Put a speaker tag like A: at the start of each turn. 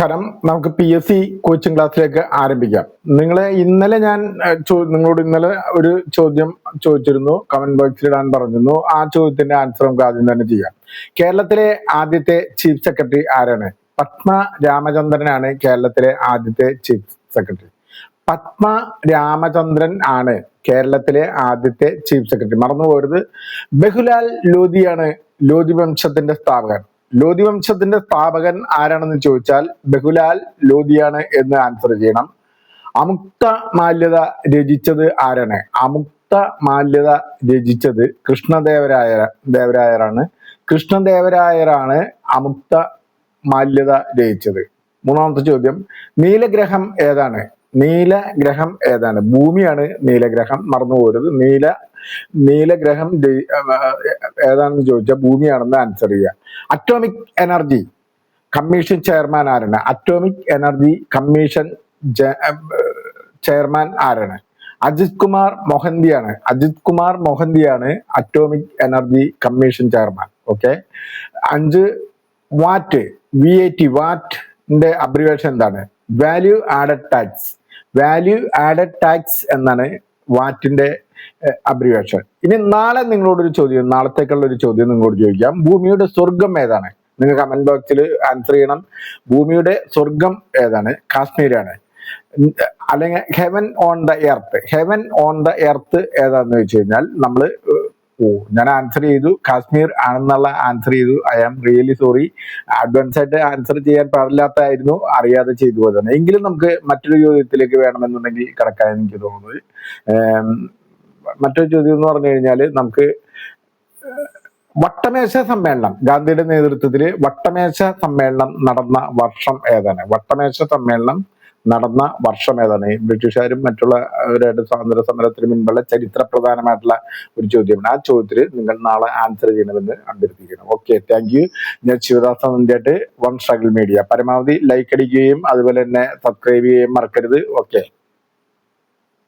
A: നമസ്കാരം. നമുക്ക് PSC coaching ക്ലാസ്സിലേക്ക് ആരംഭിക്കാം. ഇന്നലെ ഞാൻ നിങ്ങളോട് ഒരു ചോദ്യം ചോദിച്ചിരുന്നു, കമന്റ് ബോക്സിൽ ഇടാൻ പറഞ്ഞിരുന്നു. ആ ചോദ്യത്തിന്റെ ആൻസർ നമുക്ക് ആദ്യം തന്നെ ചെയ്യാം. കേരളത്തിലെ ആദ്യത്തെ ചീഫ് സെക്രട്ടറി ആരാണ്? പത്മ രാമചന്ദ്രനാണ് കേരളത്തിലെ ആദ്യത്തെ ചീഫ് സെക്രട്ടറി. പത്മ രാമചന്ദ്രൻ ആണ് കേരളത്തിലെ ആദ്യത്തെ ചീഫ് സെക്രട്ടറി. മറന്നു പോകരുത്. ബഹുലാൽ ലോധിയാണ് ലോധി വംശത്തിന്റെ സ്ഥാപകൻ. ലോധി വംശത്തിന്റെ സ്ഥാപകൻ ആരാണെന്ന് ചോദിച്ചാൽ ബഹുലാൽ ലോധിയാണ് എന്ന് ആൻസർ ചെയ്യണം. അമുക്ത മാല്യത രചിച്ചത് ആരാണ്? അമുക്ത മാല്യത രചിച്ചത് കൃഷ്ണദേവരായരാണ്. കൃഷ്ണദേവരായരാണ് അമുക്ത മാല്യത രചിച്ചത്. മൂന്നാമത്തെ ചോദ്യം, നീലഗ്രഹം ഏതാണ്? നീലഗ്രഹം ഏതാണ്? ഭൂമിയാണ് നീലഗ്രഹം, മറന്നു പോരുത്. നീലഗ്രഹം ഏതാണെന്ന് ചോദിച്ചാൽ ഭൂമിയാണെന്ന് ആൻസർ ചെയ്യുക. അറ്റോമിക് എനർജി കമ്മീഷൻ ചെയർമാൻ ആരാണ്? അറ്റോമിക് എനർജി കമ്മീഷൻ ചെയർമാൻ ആരാണ്? അജിത് കുമാർ മൊഹന്തിയാണ്. അജിത് കുമാർ മൊഹന്തിയാണ് atomic energy commission chairman. Okay. 5 VAT, VAT, വാറ്റിന്റെ അബ്രിവേഷൻ എന്താണ്? Value added tax. Value added tax എന്നാണ് വാറ്റിന്റെ അബ്രിവേഷൻ. ഇനി നാളെ നിങ്ങളോടൊരു ചോദ്യം, നാളത്തേക്കുള്ള ഒരു ചോദ്യം നിങ്ങളോട് ചോദിക്കാം. ഭൂമിയുടെ സ്വർഗം ഏതാണ്? നിങ്ങൾ കമന്റ് ബോക്സിൽ ആൻസർ ചെയ്യണം. ഭൂമിയുടെ സ്വർഗം ഏതാണ്? കാശ്മീരാണ്. അല്ലെങ്കിൽ heaven on the earth. Heaven on the earth ഏതാന്ന് വെച്ച് കഴിഞ്ഞാൽ ഞാൻ ആൻസർ ചെയ്തു, കാശ്മീർ ആണെന്നുള്ള ആൻസർ ചെയ്തു. I am really sorry. Advance ആയിട്ട് ആൻസർ ചെയ്യാൻ പാടില്ലാത്തായിരുന്നു, അറിയാതെ ചെയ്തു പോയതാണ്. എങ്കിലും നമുക്ക് മറ്റൊരു ചോദ്യത്തിലേക്ക് വേണമെന്നുണ്ടെങ്കിൽ കടക്കാൻ എനിക്ക് തോന്നുന്നത്. മറ്റൊരു ചോദ്യം എന്ന് പറഞ്ഞു കഴിഞ്ഞാൽ നമുക്ക് വട്ടമേശ സമ്മേളനം, ഗാന്ധിയുടെ നേതൃത്വത്തിൽ വട്ടമേശ സമ്മേളനം നടന്ന വർഷം ഏതാണ്? വട്ടമേശ സമ്മേളനം നടന്ന വർഷം ഏതാണ്? ബ്രിട്ടീഷുകാരും മറ്റുള്ളവരുടെ സ്വാതന്ത്ര്യ സമരത്തിന് മുൻപുള്ള ചരിത്ര പ്രധാനമായിട്ടുള്ള ഒരു ചോദ്യമാണ്. ആ ചോദ്യത്തിന് നിങ്ങൾ നാളെ ആൻസർ ചെയ്യണമെന്ന് അഭ്യർത്ഥിക്കണം. Okay, thank you. ഞാൻ ശിവദാസ നന്ദിയായിട്ട് വൺ സ്ട്രഗിൾ മീഡിയ. പരമാവധി ലൈക്ക് അടിക്കുകയും അതുപോലെ തന്നെ സബ്സ്ക്രൈബ് ചെയ്യുകയും മറക്കരുത്. ഓക്കെ.